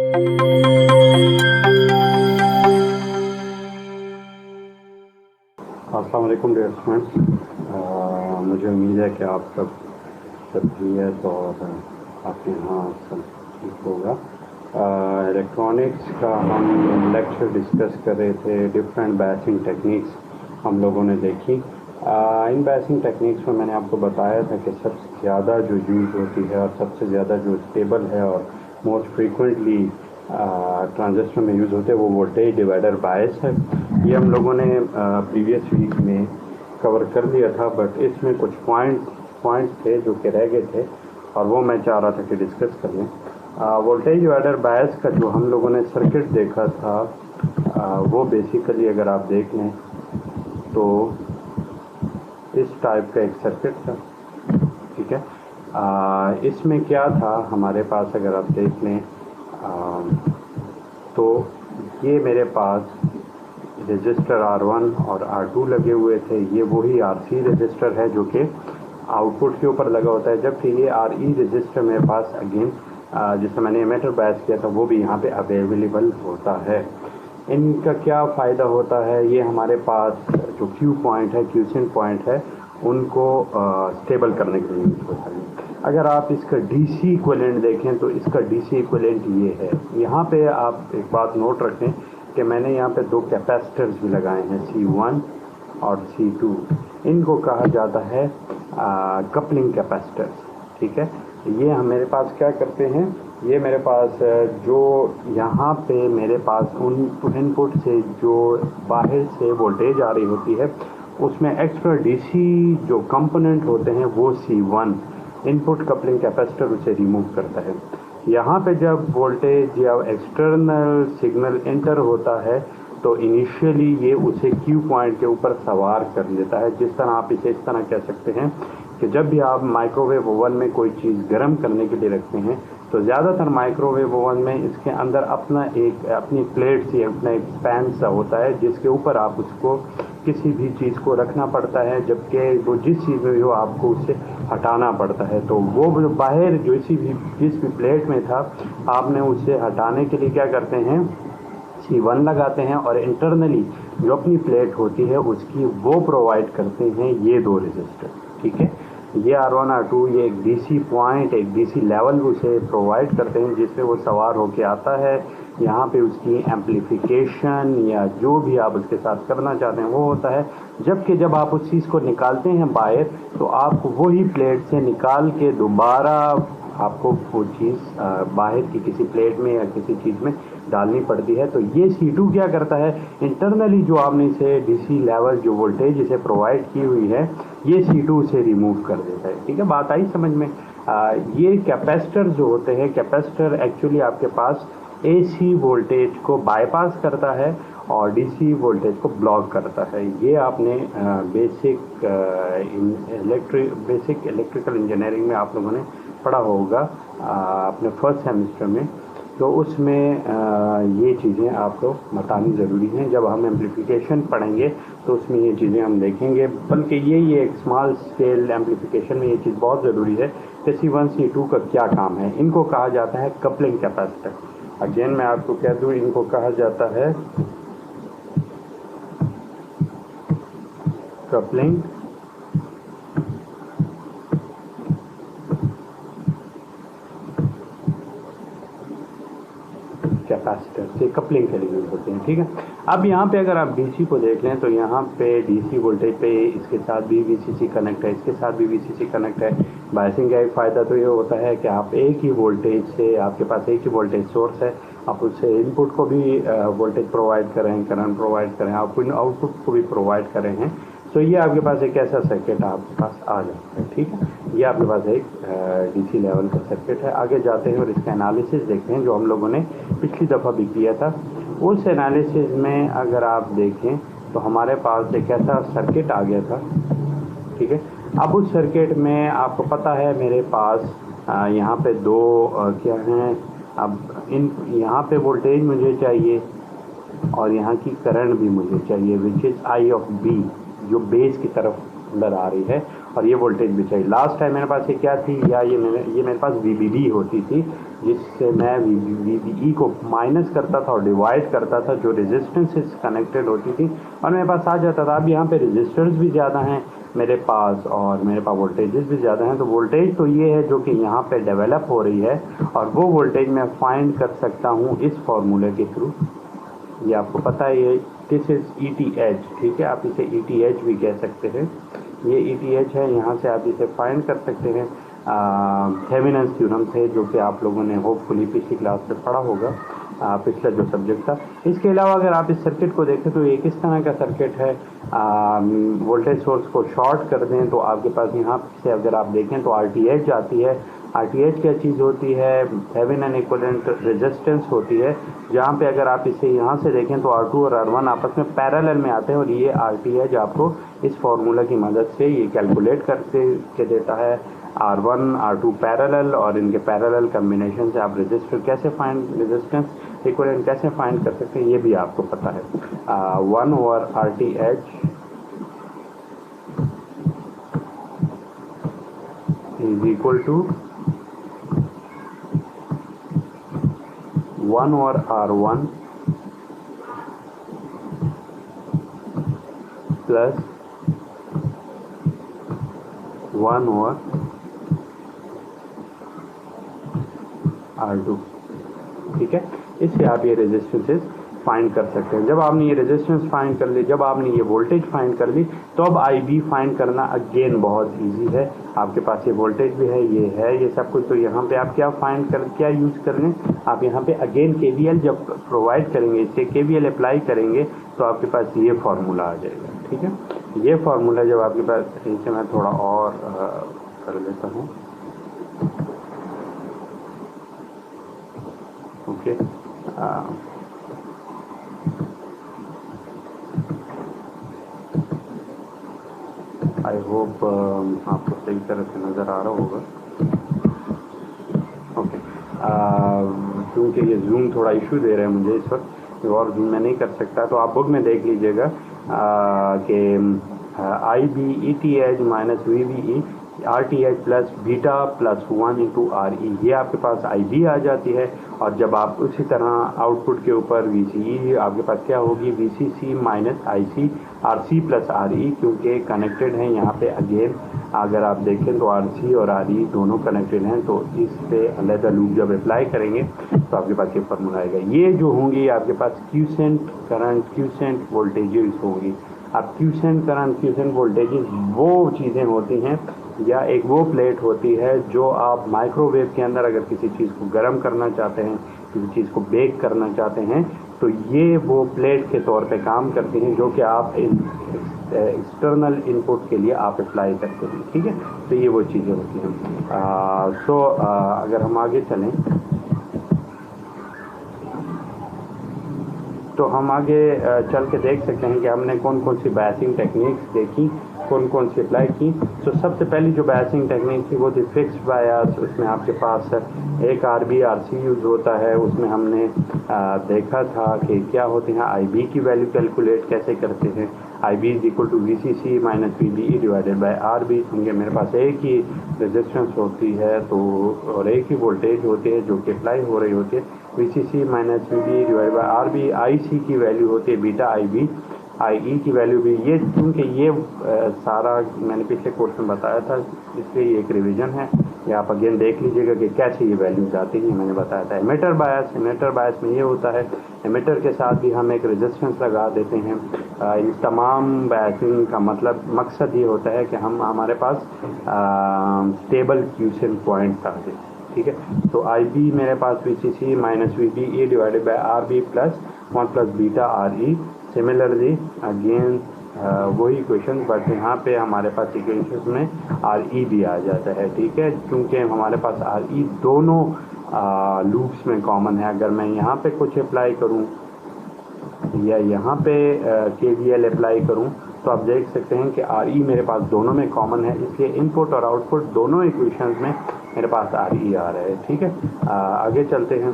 अस्सलाम वालेकुम dear students. मुझे उम्मीद है कि आप सब खैरियत और आपके यहाँ सब ठीक होगा। इलेक्ट्रॉनिक्स का हम लेक्चर डिस्कस कर रहे थे। डिफरेंट बैचिंग टेक्निक्स हम लोगों ने देखी। इन बैचिंग टेक्निक्स में मैंने आपको बताया था कि सबसे ज़्यादा जो यूज़ होती है और सबसे ज़्यादा जो स्टेबल है और मोस्ट फ्रीक्वेंटली ट्रांजिस्टर में यूज़ होते हैं वो वोल्टेज डिवाइडर बायस है। ये हम लोगों ने प्रीवियस वीक में कवर कर दिया था, बट इसमें कुछ पॉइंट्स थे जो कि रह गए थे और वो मैं चाह रहा था कि डिस्कस कर लें। वोल्टेज डिवाइडर बायस का जो हम लोगों ने सर्किट देखा था वो बेसिकली अगर आप देख लें तो इस टाइप का एक सर्किट था, ठीक है। इसमें क्या था हमारे पास, अगर आप देख लें तो ये मेरे पास रजिस्टर R1 और R2 लगे हुए थे। ये वही RC रजिस्टर है जो कि आउटपुट के ऊपर लगा होता है, जबकि ये RE रजिस्टर मेरे पास अगेन जिससे मैंने एमिटर बायस किया था वो भी यहाँ पे अवेलेबल होता है। इनका क्या फ़ायदा होता है, ये हमारे पास जो क्यू पॉइंट है, क्यूसेंट पॉइंट है, उनको स्टेबल करने के लिए यूज़ होता है। अगर आप इसका DC इक्विवेलेंट देखें तो इसका DC इक्विवेलेंट ये है। यहाँ पे आप एक बात नोट रखें कि मैंने यहाँ पे दो कैपेसिटर्स भी लगाए हैं, C1 और C2। इनको कहा जाता है कपलिंग कैपेसिटर्स, ठीक है। ये हम मेरे पास क्या करते हैं, ये मेरे पास जो यहाँ पे मेरे पास उन इनपुट से जो बाहर से वोल्टेज आ रही होती है उसमें एक्स्ट्रा DC जो कंपोनेंट होते हैं वो C1 इनपुट कपलिंग कैपेसिटर उसे रिमूव करता है। यहाँ पे जब वोल्टेज या एक्सटर्नल सिग्नल एंटर होता है तो इनिशियली ये उसे क्यू पॉइंट के ऊपर सवार कर लेता है। जिस तरह आप इसे इस तरह कह सकते हैं कि जब भी आप माइक्रोवेव ओवन में कोई चीज़ गर्म करने के लिए रखते हैं तो ज़्यादातर माइक्रोवेव ओवन में इसके अंदर अपनी प्लेट सी, अपना एक पैन सा होता है जिसके ऊपर आप उसको किसी भी चीज़ को रखना पड़ता है, जबकि वो जिस चीज़ में हो आपको उससे हटाना पड़ता है। तो वो जो बाहर जिस भी प्लेट में था आपने उसे हटाने के लिए क्या करते हैं, C1 लगाते हैं और इंटरनली जो अपनी प्लेट होती है उसकी वो प्रोवाइड करते हैं ये दो रजिस्टर, ठीक है। ये R1 R2 ये एक DC पॉइंट, एक DC लेवल उसे प्रोवाइड करते हैं जिससे वो सवार होके आता है। यहाँ पे उसकी एम्पलीफिकेशन या जो भी आप उसके साथ करना चाहते हैं वो होता है। जबकि जब आप उस चीज़ को निकालते हैं बाहर तो आपको वही प्लेट से निकाल के दोबारा आपको वो चीज़ बाहर की किसी प्लेट में या किसी चीज़ में डालनी पड़ती है। तो ये C2 क्या करता है, इंटरनली जो आपने इसे DC लेवल जो वोल्टेज इसे प्रोवाइड की हुई है ये C2 से रिमूव कर देता है, ठीक है। बात आई समझ में। ये कैपेसिटर जो होते हैं, कैपेसिटर एक्चुअली आपके पास AC वोल्टेज को बाईपास करता है और DC वोल्टेज को ब्लॉक करता है। ये आपने बेसिक इलेक्ट्रिकल इंजीनियरिंग में आप लोगों ने पढ़ा होगा अपने फर्स्ट सेमेस्टर में, तो उसमें ये चीज़ें आपको बतानी ज़रूरी हैं। जब हम एम्पलीफिकेशन पढ़ेंगे तो उसमें ये चीज़ें हम देखेंगे, बल्कि ये एक स्मॉल स्केल एम्पलीफिकेशन में ये चीज़ बहुत ज़रूरी है कि C1 C2 का क्या काम है। इनको कहा जाता है कपलिंग कैपेसिटर। अगेन मैं आपको कह दूँ, इनको कहा जाता है कपलिंग कैपेसिटर से कपलिंग के लिए यूज़ होते हैं, ठीक है। अब यहाँ पे अगर आप DC को देख लें तो यहाँ पे DC वोल्टेज पे इसके साथ भी VCC कनेक्ट है, इसके साथ भी VCC कनेक्ट है। बायसिंग का एक फ़ायदा तो ये होता है कि आप एक ही वोल्टेज से, आपके पास एक ही वोल्टेज सोर्स है, आप उससे इनपुट को भी वोल्टेज प्रोवाइड कर रहे हैं, करंट प्रोवाइड कर रहे हैं, आप आउटपुट को भी प्रोवाइड कर रहे हैं। तो ये आपके पास एक ऐसा सर्किट आपके पास आ जाता है, ठीक है। ये आपके पास एक DC लेवल का सर्किट है। आगे जाते हैं और इसका एनालिसिस देखते हैं जो हम लोगों ने पिछली दफ़ा भी किया था। उस एनालिसिस में अगर आप देखें तो हमारे पास एक ऐसा सर्किट आ गया था, ठीक है। अब उस सर्किट में आपको पता है मेरे पास यहाँ पे दो क्या हैं, अब यहाँ पे वोल्टेज मुझे चाहिए और यहाँ की करंट भी मुझे चाहिए, which is I of B जो बेस की तरफ अंदर आ रही है, और ये वोल्टेज भी चाहिए। लास्ट टाइम मेरे पास ये क्या थी, या ये मेरे पास VBB होती थी, जिससे मैं VBE को माइनस करता था और डिवाइड करता था, जो रेजिस्टेंस कनेक्टेड होती थी, और मेरे पास आ जाता था। अब यहाँ पे रेजिस्टर्स भी ज़्यादा हैं मेरे पास और मेरे पास वोल्टेजेस भी ज़्यादा हैं। तो वोल्टेज तो ये है जो कि यहाँ पे डेवलप हो रही है, और वो वोल्टेज मैं फाइंड कर सकता हूँ इस फॉर्मूले के थ्रू। ये आपको पता है, ये दिस इज़ ETH, ठीक है, आप इसे ETH भी कह सकते हैं। ये ETH है, यहाँ से आप इसे फाइंड कर सकते हैं। थेवेनिन्स थ्योरम थे जो कि आप लोगों ने होपफुली पिछली क्लास में पढ़ा होगा, पिछला जो सब्जेक्ट था। इसके अलावा अगर आप इस सर्किट को देखें तो ये किस तरह का सर्किट है, वोल्टेज सोर्स को शॉर्ट कर दें तो आपके पास यहाँ से अगर आप देखें तो RTH आती है। RTH क्या चीज़ होती है, थेवेनिन इक्विवेलेंट रेजिस्टेंस होती है, जहाँ पे अगर आप इसे यहाँ से देखें तो R2 और R1 आपस में पैरेलल में आते हैं, और ये RTH आपको इस फॉर्मूला की मदद से ये कैलकुलेट करके देता है। R1 R2 पैरेलल, और इनके पैरेलल कम्बिनेशन से आप रेजिस्टेंस इक्विवेलेंट कैसे फाइंड कर सकते हैं ये भी आपको पता है। 1 over RTH is equal to 1 over R1 plus 1 over R2, ठीक है। इससे आप ये रेजिस्टेंसेस फाइंड कर सकते हैं। जब आपने ये रेजिस्टेंस फाइंड कर ली, जब आपने ये वोल्टेज फाइंड कर ली, तो अब IB फाइंड करना अगेन बहुत इजी है। आपके पास ये वोल्टेज भी है, ये है, ये सब कुछ। तो यहाँ पे आप क्या यूज़ कर लें, आप यहाँ पे अगेन KVL जब प्रोवाइड करेंगे, इससे KVL अप्लाई करेंगे तो आपके पास ये फार्मूला आ जाएगा, ठीक है। ये फार्मूला जब आपके पास, इसे मैं थोड़ा और कर लेता हूँ, ओके। आई होप आपको सही तरह से नज़र आ रहा होगा, ओके। क्योंकि ये जूम थोड़ा इशू दे रहा है मुझे इस वक्त, और जूम में नहीं कर सकता, तो आप बुक में देख लीजिएगा कि IB ETH minus VBE RTH plus beta plus 1 into RE, ये आपके पास IB आ जाती है। और जब आप उसी तरह आउटपुट के ऊपर VCE आपके पास क्या होगी, VCC minus IC RC plus RE, क्योंकि कनेक्टेड हैं यहाँ पे। अगेन अगर आप देखें तो RC और RE दोनों कनेक्टेड हैं, तो इस पे अलग लूप जब अप्लाई करेंगे तो आपके पास ये फार्मूला आएगा। ये जो होंगी आपके पास क्यूसेंट करंट, क्यूसेंट वोल्टेजेस होंगी। अब क्यूसेंट करंट, क्यूसेंट वोल्टेजेस वो चीज़ें होती हैं, या एक वो प्लेट होती है जो आप माइक्रोवेव के अंदर अगर किसी चीज़ को गर्म करना चाहते हैं, किसी चीज़ को बेक करना चाहते हैं, तो ये वो प्लेट के तौर पे काम करती हैं, जो कि आप एक्सटर्नल इनपुट के लिए आप अप्लाई करते हैं, ठीक है। तो ये वो चीज़ें होती हैं। अगर हम आगे चलें तो हम आगे चल के देख सकते हैं कि हमने कौन कौन सी बायसिंग टेक्निक्स देखी, कौन कौन सी अप्लाई की। तो सबसे पहली जो बायसिंग टेक्निक थी वो थी फिक्स्ड बायस। उसमें आपके पास एक RB RC यूज़ होता है। उसमें हमने देखा था कि क्या होते हैं, IB की वैल्यू कैलकुलेट कैसे करते हैं। IB is equal to VCC minus VBE divided by RB, क्योंकि मेरे पास एक ही रेजिस्टेंस होती है तो, और एक ही वोल्टेज होती है जो कि अप्लाई हो रही होती है। VCC minus VBE divided by RB, IC की वैल्यू होती है बीटा IB, IE की वैल्यू भी ये, क्योंकि ये सारा मैंने पिछले कोर्स में बताया था, इसलिए ये एक रिवीजन है। ये आप अगेन देख लीजिएगा कि कैसे ये वैल्यूज आती हैं, मैंने बताया था। एमिटर बायस, एमिटर बायस में ये होता है, एमिटर के साथ भी हम एक रेजिस्टेंस लगा देते हैं। इन तमाम बायसिंग का मतलब मकसद ये होता है कि हमारे पास स्टेबल क्यूसेंट पॉइंट आ जाए, ठीक है। तो IB मेरे पास VCC minus VBE divided by RB plus 1 plus beta RE। Similarly again वही इक्वेशन, बट यहाँ पे हमारे पास इक्वेशन में RE भी आ जाता है, ठीक है, क्योंकि हमारे पास RE दोनों लूप्स में कॉमन है। अगर मैं यहाँ पे कुछ अप्लाई करूँ या यहाँ पे KVL अप्लाई करूँ तो आप देख सकते हैं कि RE मेरे पास दोनों में कॉमन है, इसलिए इनपुट और आउटपुट दोनों इक्वेशंस में मेरे पास RE आ रहा है, ठीक है। आगे चलते हैं।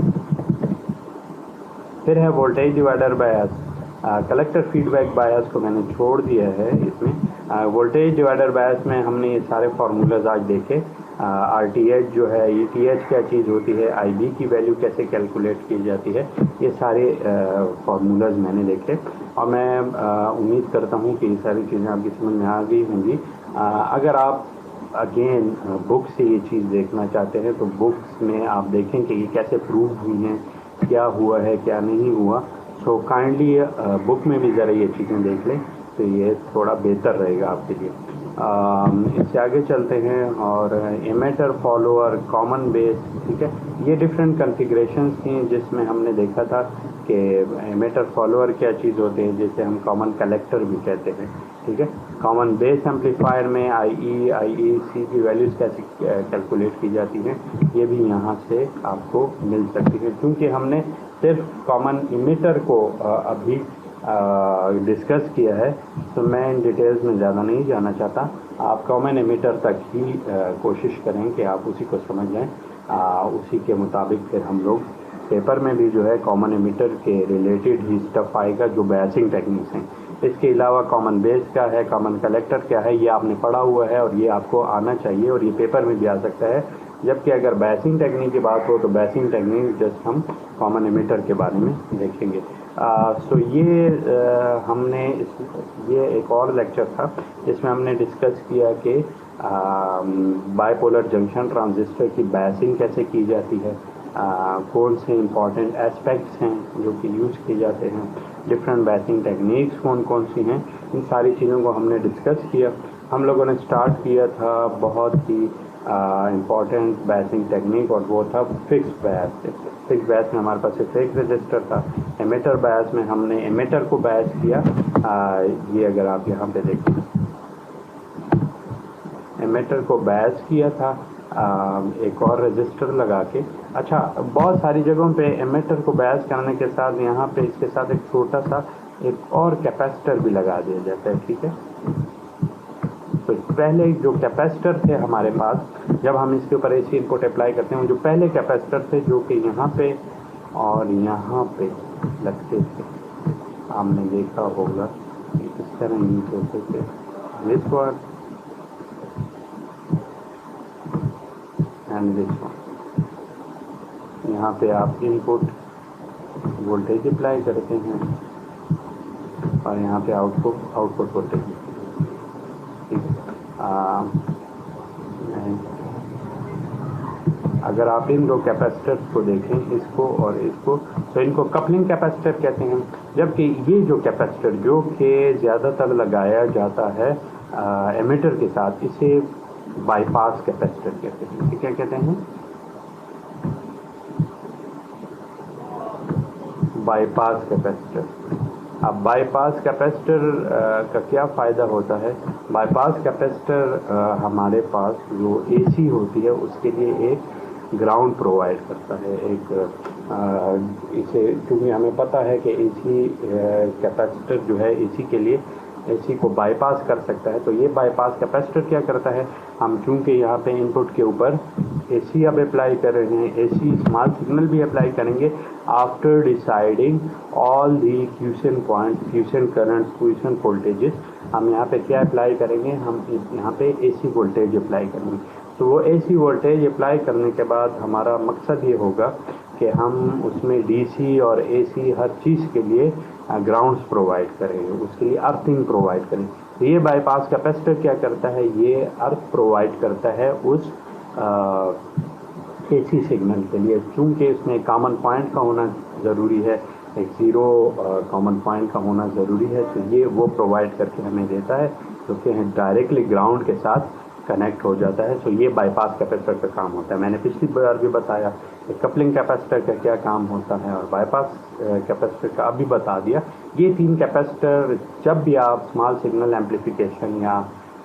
फिर है voltage divider bias. Collector feedback bias को मैंने छोड़ दिया है इसमें। वोल्टेज डिवाइडर बायस में हमने ये सारे फार्मूलाज आज देखे। RTH जो है, ETH क्या चीज़ होती है, IB की वैल्यू कैसे कैलकुलेट की जाती है, ये सारे फार्मूलाज मैंने देखे और मैं उम्मीद करता हूँ कि ये सारी चीज़ें आपकी समझ में आ गई होंगी। अगर आप अगेन बुक से ये चीज़ देखना चाहते हैं तो बुक्स में आप देखें कि ये कैसे प्रूव हुई हैं, क्या हुआ है क्या नहीं हुआ। सो काइंडली बुक में भी ज़रा ये चीज़ें देख लें तो ये थोड़ा बेहतर रहेगा आपके लिए। इससे आगे चलते हैं और एमेटर, फॉलोअर, कॉमन बेस, ठीक है, ये डिफरेंट कॉन्फ़िगरेशंस थी जिसमें हमने देखा था कि एमेटर फॉलोअर क्या चीज़ होते हैं, जिसे हम कॉमन कलेक्टर भी कहते हैं, ठीक है। कॉमन बेस एम्पलीफायर में IEC की वैल्यूज़ कैसे कैलकुलेट की जाती हैं, ये भी यहाँ से आपको मिल सकती है। क्योंकि हमने सिर्फ कॉमन इमिटर को अभी डिस्कस किया है तो मैं इन डिटेल्स में ज़्यादा नहीं जाना चाहता। आप कॉमन एमिटर तक ही कोशिश करें कि आप उसी को समझ लें, उसी के मुताबिक फिर हम लोग पेपर में भी जो है कॉमन एमिटर के रिलेटेड ही स्टफ आएगा जो बेसिंग टेक्निक्स हैं। इसके अलावा कॉमन बेस क्या है, कॉमन कलेक्टर क्या है, ये आपने पढ़ा हुआ है और ये आपको आना चाहिए और ये पेपर में भी आ सकता है। जबकि अगर बेसिंग टेक्निक की बात हो तो बेसिंग टेक्निक जस्ट हम कॉमन एमिटर के बारे में देखेंगे। सो ये हमने ये एक और लेक्चर था जिसमें हमने डिस्कस किया कि बाइपोलर जंक्शन ट्रांजिस्टर की बेसिंग कैसे की जाती है, कौन से इंपॉर्टेंट एस्पेक्ट्स हैं जो कि यूज़ किए जाते हैं, डिफरेंट बेसिंग टेक्निक्स कौन कौन सी हैं, इन सारी चीज़ों को हमने डिस्कस किया। हम लोगों ने स्टार्ट किया था बहुत ही इम्पॉर्टेंट बेसिंग टेक्निक और वो था फिक्स बायस से। फिक्स बायस में हमारे पास एक रजिस्टर था। एमिटर बायस में हमने एमिटर को बायस किया। ये अगर आप यहाँ पे देखें, एमिटर को बायस किया था एक और रजिस्टर लगा के। अच्छा, बहुत सारी जगहों पे एमिटर को बायस करने के साथ यहाँ पे इसके साथ एक छोटा सा एक और कैपेसिटर भी लगा दिया जाता है, ठीक है। तो पहले जो कैपेसिटर थे हमारे पास, जब हम इसके ऊपर AC इनपुट अप्लाई करते हैं, जो पहले कैपेसिटर थे जो कि यहाँ पे और यहाँ पे लगते थे, आपने देखा होगा इस तरह यूज होते थे। This one and this one, यहाँ पे आप इनपुट वोल्टेज अप्लाई करते हैं और यहाँ पे आउटपुट वोल्टेज। अगर आप इन दो कैपेसिटर्स को देखें, इसको और इसको, तो इनको कपलिंग कैपेसिटर कहते हैं। जबकि ये जो कैपेसिटर जो कि ज़्यादातर लगाया जाता है एमिटर के साथ, इसे बाईपास कैपेसिटर कहते हैं। इसे क्या कहते हैं? Bypass capacitor. अब बाईपास कैपेसिटर का क्या फ़ायदा होता है? बाईपास कैपेसिटर हमारे पास जो AC होती है उसके लिए एक ग्राउंड प्रोवाइड करता है। एक इसे, क्योंकि हमें पता है कि AC कैपेसिटर जो है AC के लिए AC को बाईपास कर सकता है, तो ये बाईपास कैपेसिटर क्या करता है, हम चूँकि यहाँ पे इनपुट के ऊपर AC अब अप्लाई कर रहे हैं, AC स्मॉल सिग्नल भी अप्लाई करेंगे। After deciding all the quotient point, quiescent current, quotient voltages, हम यहाँ पे क्या अप्लाई करेंगे, हम यहाँ पे AC वोल्टेज अप्लाई करेंगे। तो वो AC वोल्टेज अप्लाई करने के बाद हमारा मकसद ये होगा कि हम उसमें DC और AC हर चीज़ के लिए ग्राउंड्स प्रोवाइड करें, उसके लिए अर्थिंग प्रोवाइड करें। तो ये बाईपास कैपेसिटर क्या करता है, ये अर्थ प्रोवाइड करता है उस AC सिग्नल के लिए। चूँकि इसमें कॉमन पॉइंट का होना ज़रूरी है, एक ज़ीरो कॉमन पॉइंट का होना ज़रूरी है, तो ये वो प्रोवाइड करके हमें देता है, जो कि डायरेक्टली ग्राउंड के साथ कनेक्ट हो जाता है। तो ये बाईपास कैपेसिटर का काम होता है। मैंने पिछली बार भी बताया कपलिंग कैपेसिटर का क्या काम होता है और बाईपास कैपेसिटर का अभी बता दिया। ये तीन कैपेसिटर जब भी आप स्मॉल सिग्नल एम्पलीफिकेशन या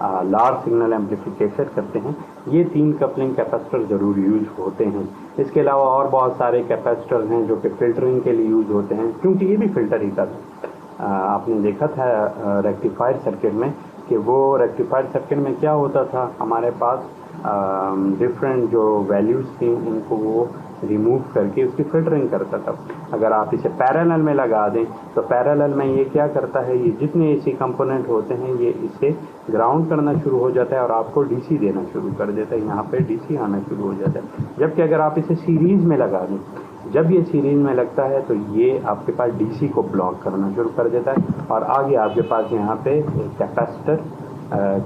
लार्ज सिग्नल एम्पलीफिकेशन करते हैं, ये तीन कपलिंग कैपेसिटर ज़रूर यूज होते हैं। इसके अलावा और बहुत सारे कैपेसिटर हैं जो कि फ़िल्टरिंग के लिए यूज होते हैं, क्योंकि ये भी फ़िल्टर ही करते हैं। आपने देखा था रेक्टिफायर सर्किट में कि वो रेक्टिफायर सर्किट में क्या होता था, हमारे पास डिफरेंट जो वैल्यूज़ थी उनको वो रिमूव करके उसकी फिल्टरिंग करता था। अगर आप इसे पैरेलल में लगा दें तो पैरेलल में ये क्या करता है, ये जितने एसी कंपोनेंट होते हैं ये इसे ग्राउंड करना शुरू हो जाता है और आपको डीसी देना शुरू कर देता है, यहाँ पे डीसी आना शुरू हो जाता है। जबकि अगर आप इसे सीरीज़ में लगा दें, जब ये सीरीज में लगता है तो ये आपके पास डीसी को ब्लॉक करना शुरू कर देता है और आगे आपके पास यहाँ पे कैपेसिटर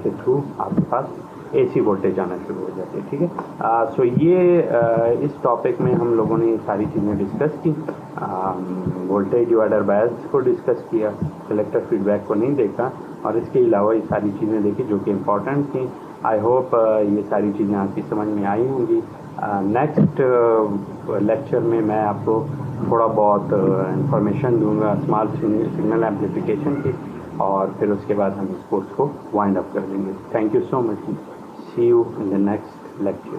के थ्रू आपके पास एसी वोल्टेज आना शुरू हो जाती है। ठीक है, सो ये इस टॉपिक में हम लोगों ने ये सारी चीज़ें डिस्कस की। वोल्टेज डिवाइडर बायस को डिस्कस किया, सेलेक्टर फीडबैक को नहीं देखा और इसके अलावा ये सारी चीज़ें देखी जो कि इम्पॉर्टेंट थी। आई होप ये सारी चीज़ें आपकी समझ में आई होंगी। नेक्स्ट लेक्चर में मैं आपको थोड़ा बहुत इंफॉर्मेशन दूंगा स्मॉल सिग्नल एम्प्लीफिकेशन की और फिर उसके बाद हम इस कोर्स को वाइंड अप कर देंगे। Thank you so much. See you in the next lecture.